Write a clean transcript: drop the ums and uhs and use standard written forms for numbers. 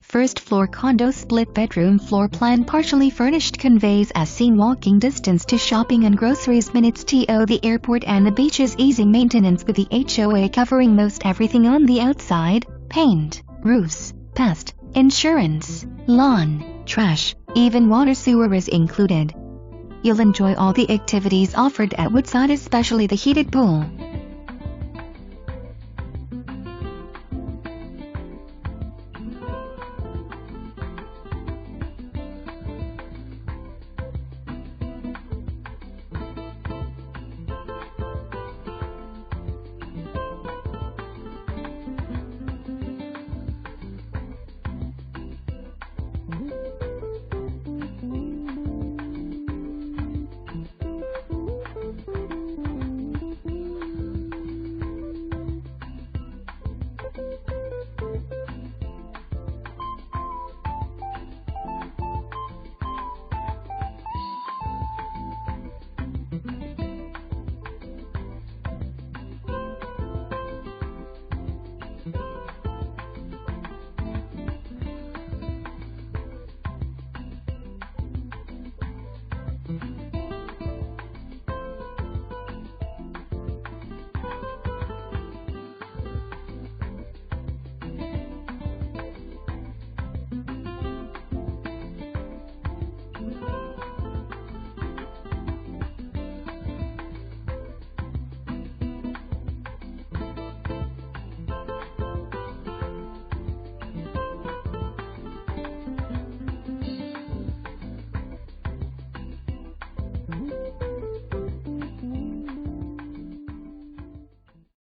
First floor condo, split bedroom, floor plan, partially furnished, conveys as seen, walking distance to shopping and groceries, minutes to the airport and the beaches, easy maintenance with the H.O.A covering most everything on the outside, paint, roofs, pest, insurance, lawn, trash, even water sewer is included. You'll enjoy all the activities offered at Woodside, especially the heated pool.